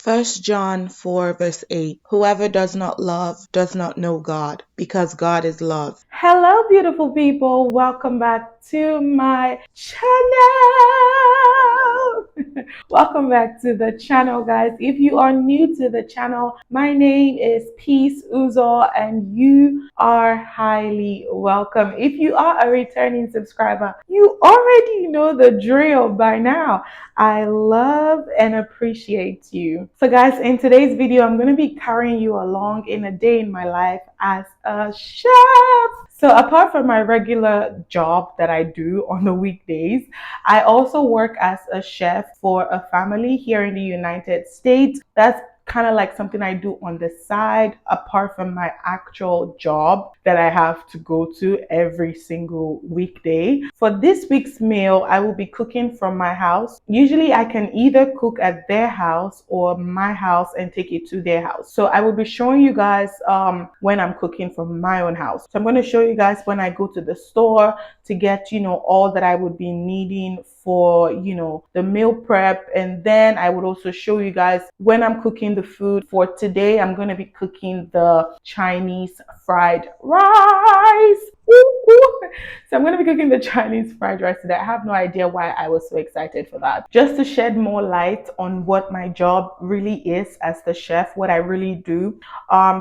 First John 4 verse 8. Whoever does not love does not know God, because God is love. Hello, beautiful people. Welcome back to my channel. Welcome back to the channel, guys. If you are new to the channel, my name is Peace Uzo, and you are highly welcome. If you are a returning subscriber, you already know the drill by now. I love and appreciate you. So guys, in today's video, I'm going to be carrying you along in a day in my life as a chef. So apart from my regular job that I do on the weekdays, I also work as a chef for a family here in the United States. That's kind of like something I do on the side apart from my actual job that I have to go to every single weekday. For this week's meal, I will be cooking from my house. Usually I can either cook at their house or my house and take it to their house. So I will be showing you guys when I'm cooking from my own house. So I'm going to show you guys when I go to the store to get, all that I would be needing for, the meal prep. And then I would also show you guys when I'm cooking the food. For today, I'm going to be cooking the Chinese fried rice. So I'm going to be cooking the Chinese fried rice today. I have no idea why I was so excited for that. Just to shed more light on what my job really is as the chef, what I really do.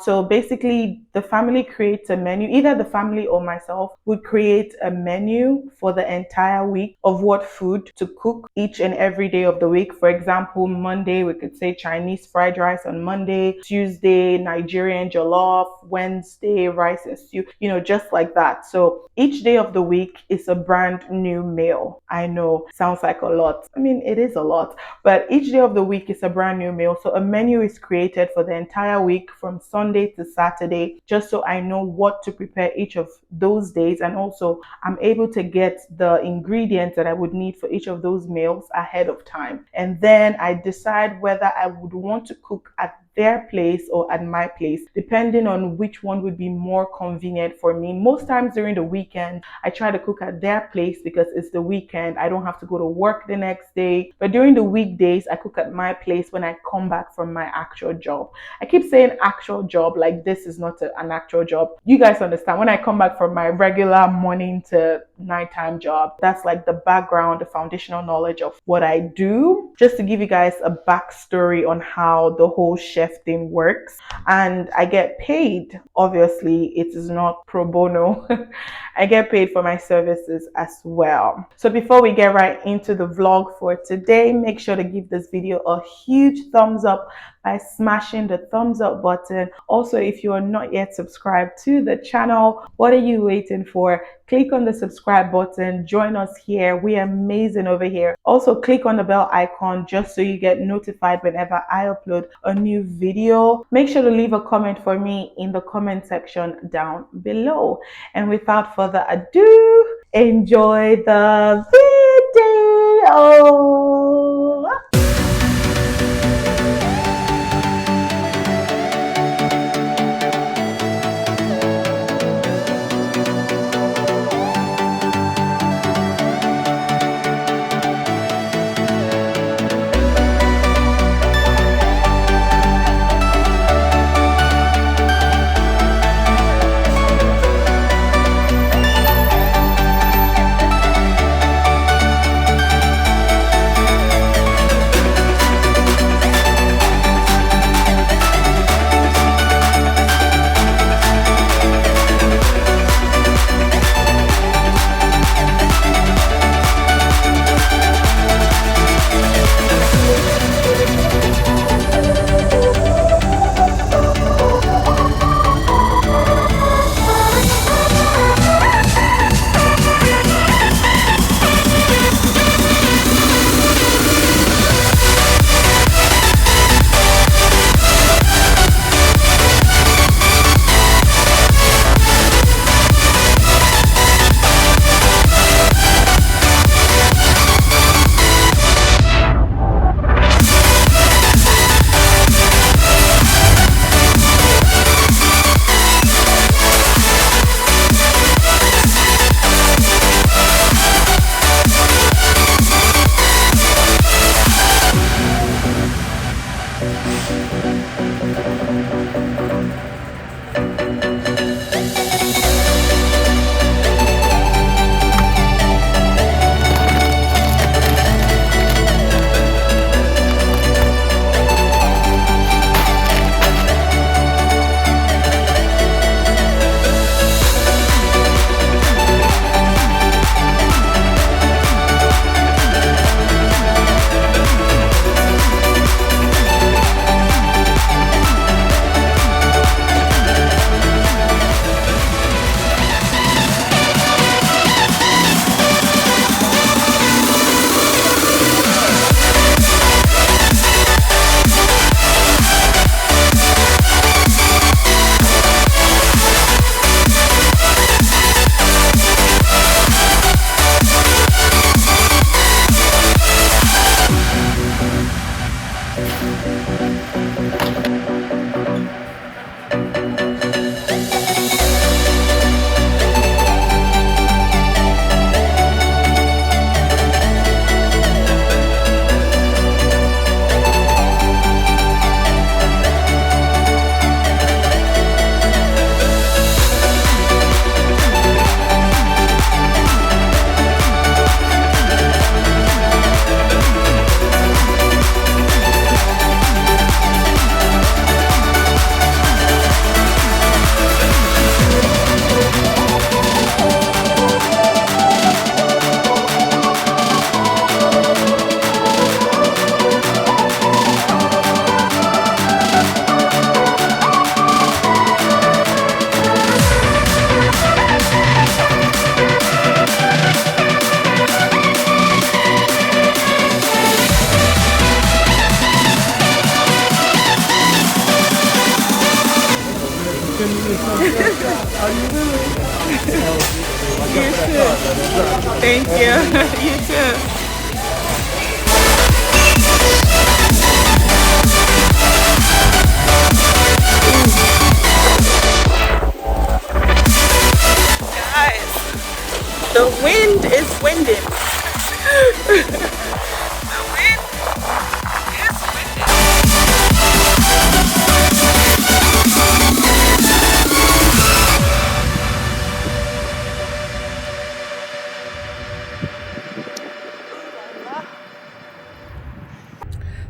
So basically the family creates a menu. Either the family or myself would create a menu for the entire week of what food to cook each and every day of the week. For example, Monday, we could say Chinese fried rice on Monday, Tuesday, Nigerian jollof, Wednesday, rice and stew, just like that. So each day of the week is a brand new meal. I know, sounds like a lot. I mean, it is a lot, but each day of the week is a brand new meal. So a menu is created for the entire week from Sunday to Saturday, just so I know what to prepare each of those days. And also I'm able to get the ingredients that I would need for each of those meals ahead of time. And then I decide whether I would want to cook at their place or at my place, depending on which one would be more convenient for me. Most times during the weekend, I try to cook at their place because it's the weekend. I don't have to go to work the next day. But during the weekdays, I cook at my place when I come back from my actual job. I keep saying actual job like this is not an actual job. You guys understand. When I come back from my regular morning to nighttime job, that's like the background, the foundational knowledge of what I do. Just to give you guys a backstory on how the whole chef thing works. And I get paid. Obviously, it is not pro bono. I get paid for my services as well. So before we get right into the vlog for today, make sure to give this video a huge thumbs up by smashing the thumbs up button. Also, if you are not yet subscribed to the channel, what are you waiting for? Click on the subscribe button, join us here. We are amazing over here. Also, click on the bell icon just so you get notified whenever I upload a new video. Make sure to leave a comment for me in the comment section down below. And without further ado, enjoy the video. You too. Thank you. You too. Guys, the wind is winding. The wind is winding.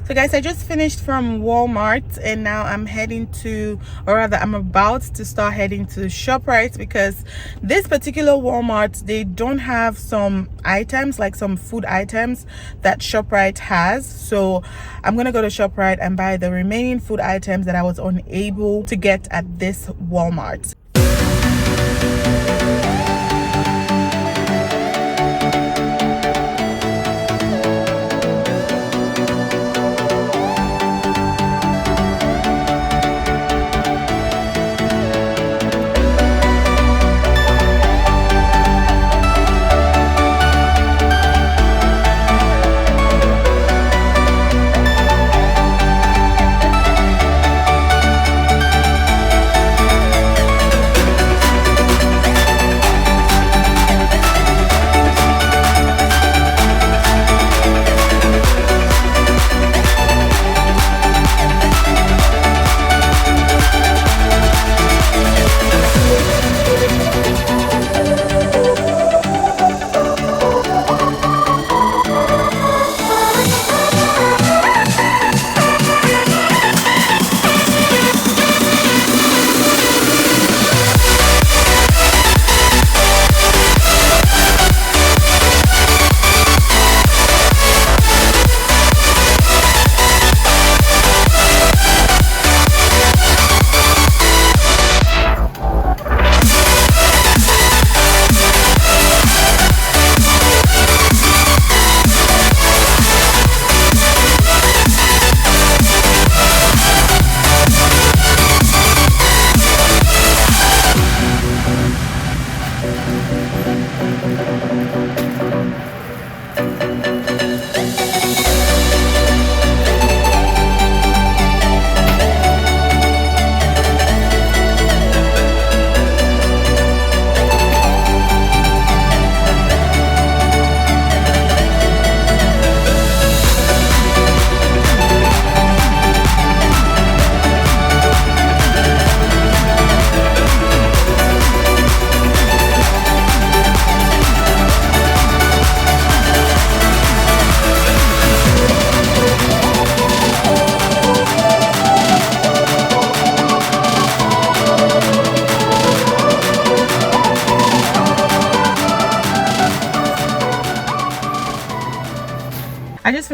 So guys, I just finished from Walmart and now I'm heading to, or rather I'm about to start heading to ShopRite, because this particular Walmart, they don't have some items, like some food items that ShopRite has. So I'm gonna go to ShopRite and buy the remaining food items that I was unable to get at this Walmart.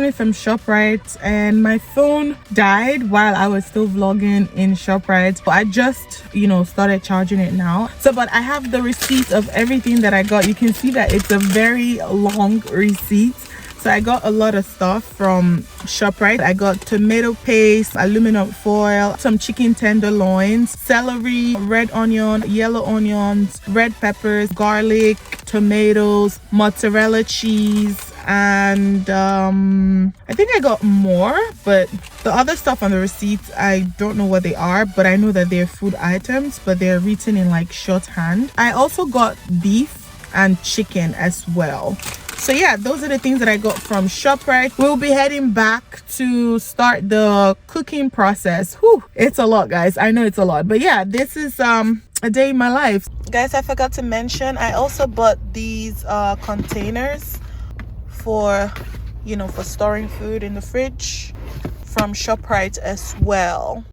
recently from ShopRite, and my phone died while I was still vlogging in ShopRite. I just, started charging it now. So, but I have the receipt of everything that I got. You can see that it's a very long receipt. So I got a lot of stuff from ShopRite. I got tomato paste, aluminum foil, some chicken tenderloins, celery, red onion, yellow onions, red peppers, garlic, tomatoes, mozzarella cheese, and I think I got more, but the other stuff on the receipts, I don't know what they are, but I know that they're food items, but they're written in like shorthand. I also got beef and chicken as well. So yeah, those are the things that I got from ShopRite. We'll be heading back to start the cooking process. Whew, it's a lot, guys. I know it's a lot, but yeah, this is a day in my life. Guys, I forgot to mention, I also bought these containers for for storing food in the fridge from ShopRite as well.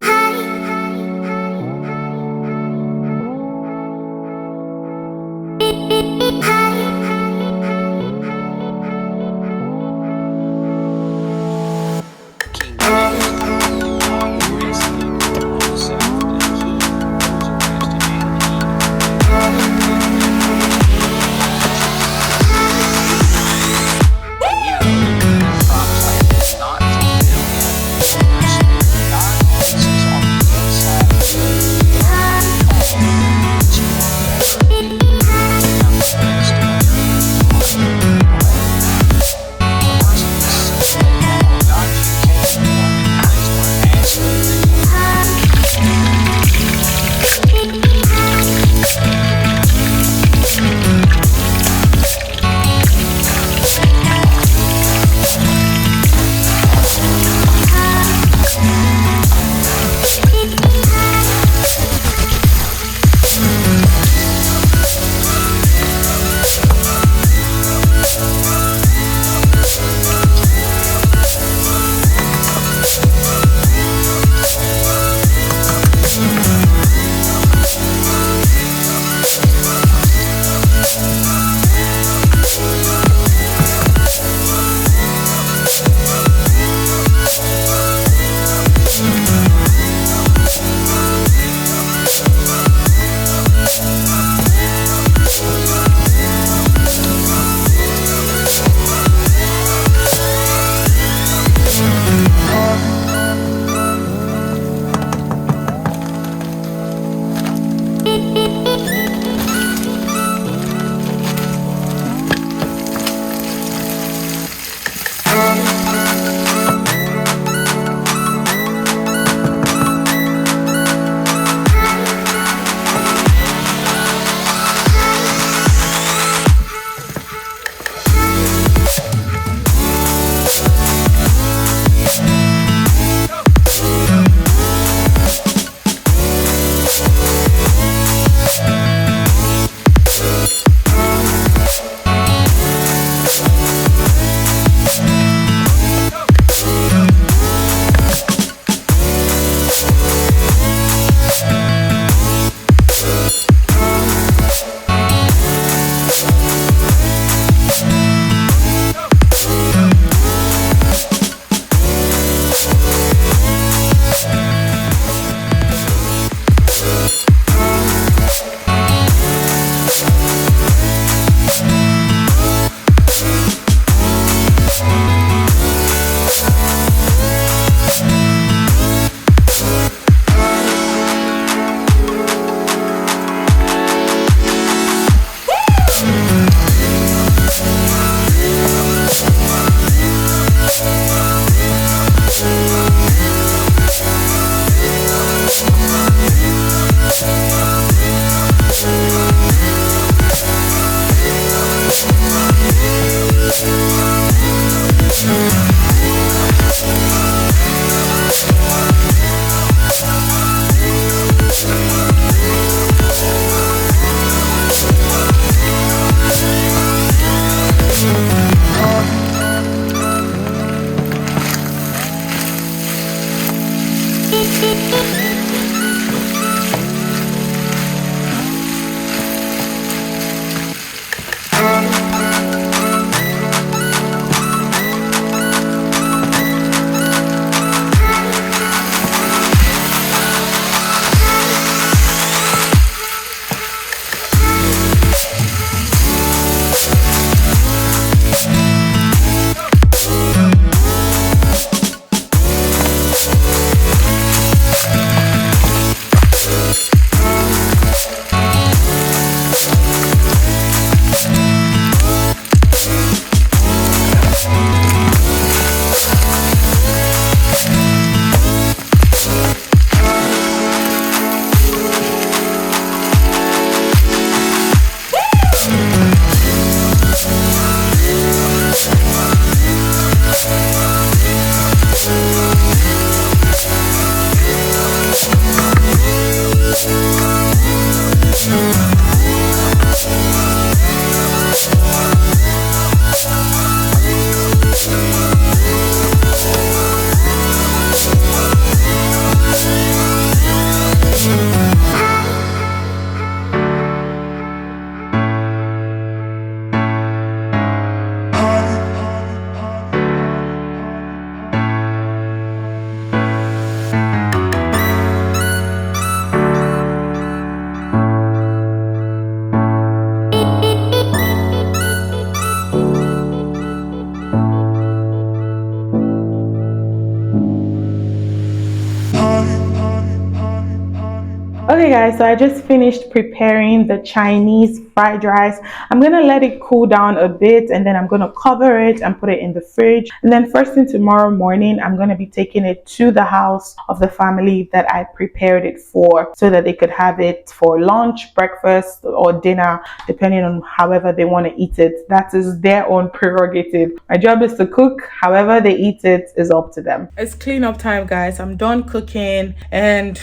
Okay guys, so I just finished preparing the Chinese fried rice. I'm gonna let it cool down a bit and then I'm gonna cover it and put it in the fridge. And then first thing tomorrow morning, I'm gonna be taking it to the house of the family that I prepared it for so that they could have it for lunch, breakfast, or dinner, depending on however they want to eat it. That is their own prerogative. My job is to cook, however they eat it is up to them. It's cleanup time, guys. I'm done cooking and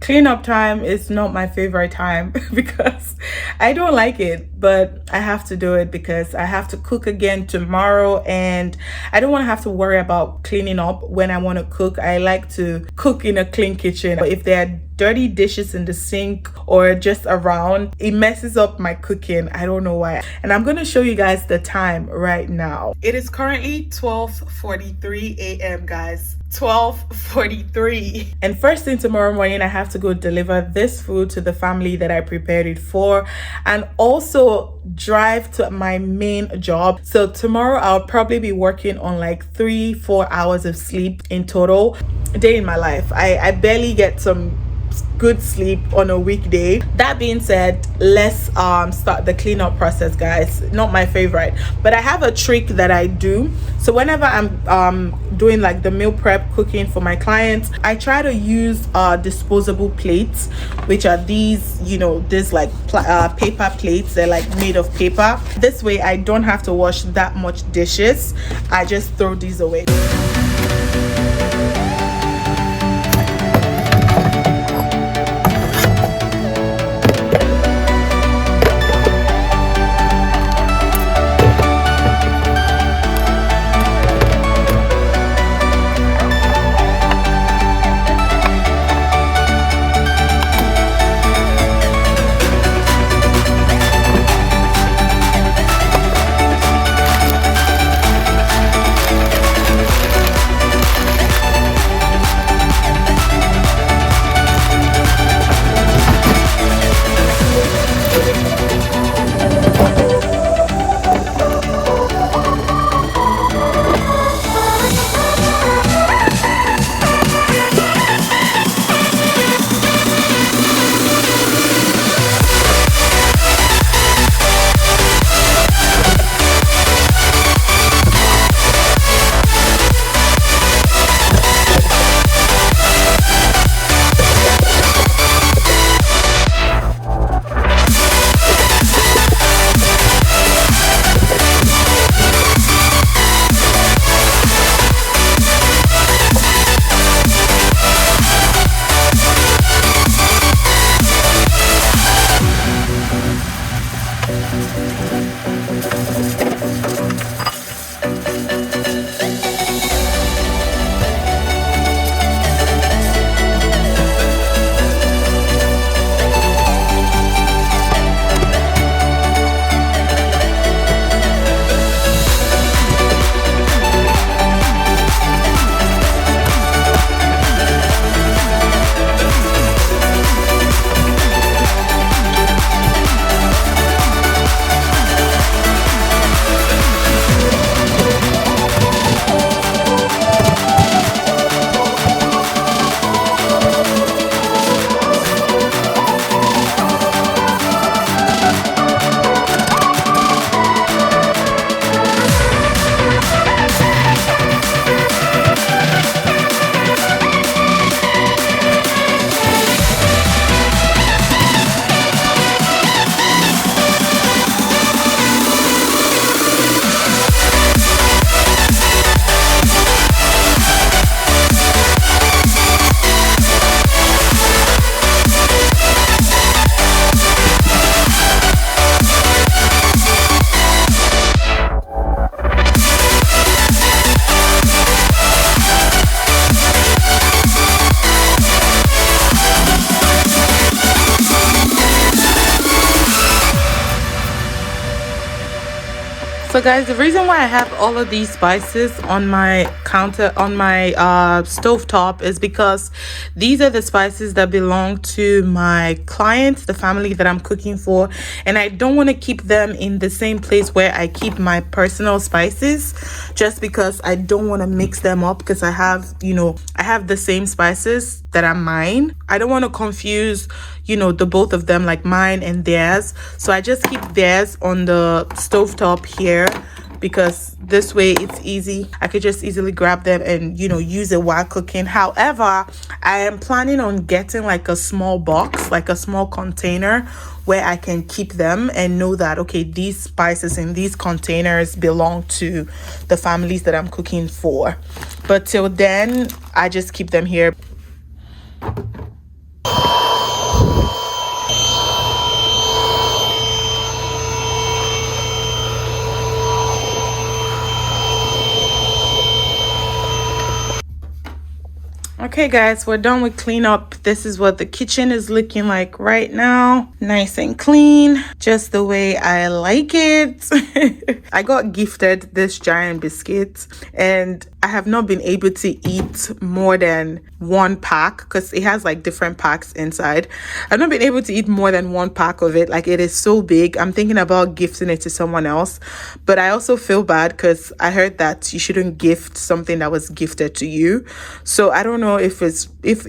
cleanup time is not my favorite time because I don't like it, but I have to do it because I have to cook again tomorrow and I don't want to have to worry about cleaning up when I want to cook. I like to cook in a clean kitchen. But if there are dirty dishes in the sink or just around, it messes up my cooking. I don't know why. And I'm going to show you guys the time right now. It is currently 12:43 a.m. guys. 12:43. And first thing tomorrow morning, I have to go deliver this food to the family that I prepared it for and also drive to my main job. So tomorrow I'll probably be working on like 3-4 hours of sleep in total. A day in my life. I barely get some good sleep on a weekday. That being said, let's start the cleanup process, guys. Not my favorite, but I have a trick that I do. So whenever I'm doing like the meal prep cooking for my clients, I try to use disposable plates, which are these, you know, this like paper plates. They're like made of paper. This way I don't have to wash that much dishes. I just throw these away. So guys, the reason why I have all of these spices on my counter, on my stove top, is because these are the spices that belong to my clients, the family that I'm cooking for, and I don't want to keep them in the same place where I keep my personal spices, just because I don't want to mix them up, because I have, I have the same spices that are mine. I don't want to confuse, the both of them, like mine and theirs. So I just keep theirs on the stovetop here, because this way it's easy. I could just easily grab them and use it while cooking. However, I am planning on getting like a small box, like a small container, where I can keep them and know that, okay, these spices in these containers belong to the families that I'm cooking for. But till then, I just keep them here. Okay guys, we're done with cleanup. This is what the kitchen is looking like right now. Nice and clean, just the way I like it. I got gifted this giant biscuit and I have not been able to eat more than one pack, because it has like different packs inside. I've not been able to eat more than one pack of it. Like, it is so big. I'm thinking about gifting it to someone else, but I also feel bad because I heard that you shouldn't gift something that was gifted to you. So I don't know if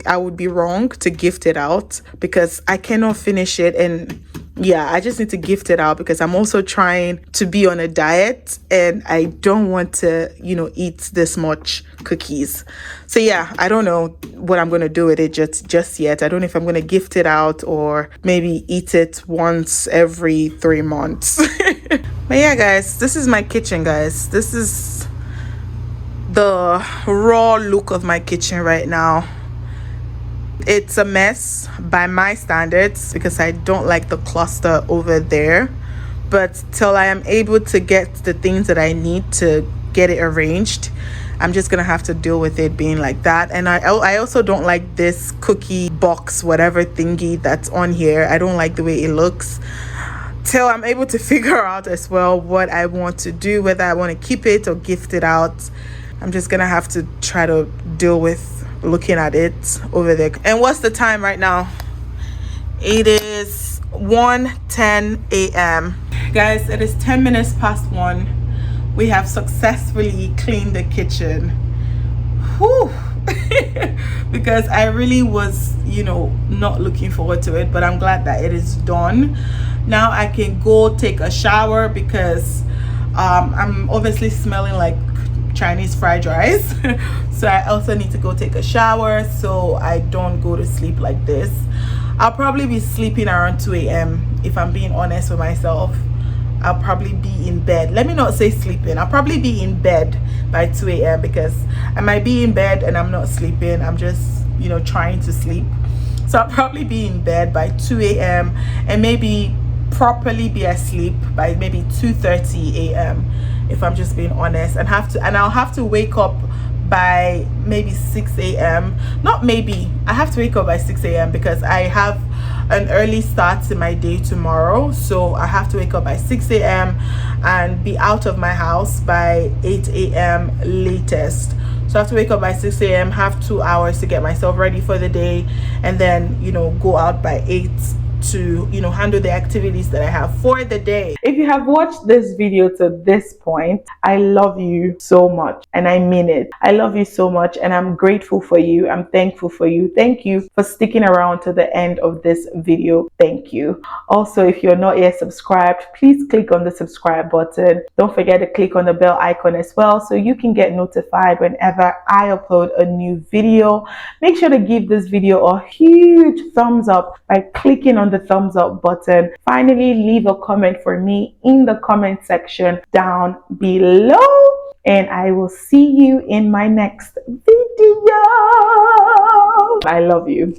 I would be wrong to gift it out, because I cannot finish it. And yeah, I just need to gift it out because I'm also trying to be on a diet and I don't want to, eat this much cookies. So yeah, I don't know what I'm going to do with it just yet. I don't know if I'm going to gift it out or maybe eat it once every 3 months. But yeah, guys, this is my kitchen, guys. This is the raw look of my kitchen right now. It's a mess by my standards because I don't like the cluster over there, but till I am able to get the things that I need to get it arranged, I'm just gonna have to deal with it being like that. And I also don't like this cookie box, whatever thingy that's on here. I don't like the way it looks. Till I'm able to figure out as well what I want to do, whether I want to keep it or gift it out, I'm just gonna have to try to deal with looking at it over there. And what's the time right now? It is 1:10 a.m. Guys, it is 10 minutes past 1. We have successfully cleaned the kitchen. Whew. Because I really was, not looking forward to it, but I'm glad that it is done. Now I can go take a shower because I'm obviously smelling like Chinese fried rice. So I also need to go take a shower so I don't go to sleep like this. I'll probably be sleeping around 2 a.m. if I'm being honest with myself. I'll probably be in bed. Let me not say sleeping. I'll probably be in bed by 2 a.m. because I might be in bed and I'm not sleeping. I'm just, trying to sleep. So I'll probably be in bed by 2 a.m. and maybe properly be asleep by maybe 2:30 a.m. if I'm just being honest, and I'll have to wake up by maybe 6 a.m. Not maybe, I have to wake up by 6 a.m. because I have an early start to my day tomorrow. So I have to wake up by 6 a.m. and be out of my house by 8 a.m. latest. So I have to wake up by 6 a.m., have 2 hours to get myself ready for the day, and then, go out by 8 to handle the activities that I have for the day. If you have watched this video to this point, I love you so much, and I mean it. I love you so much, and I'm grateful for you. I'm thankful for you. Thank you for sticking around to the end of this video. Thank you. Also, if you're not yet subscribed, please click on the subscribe button. Don't forget to click on the bell icon as well so you can get notified whenever I upload a new video. Make sure to give this video a huge thumbs up by clicking on the thumbs up button. Finally, leave a comment for me in the comment section down below, and I will see you in my next video. I love you.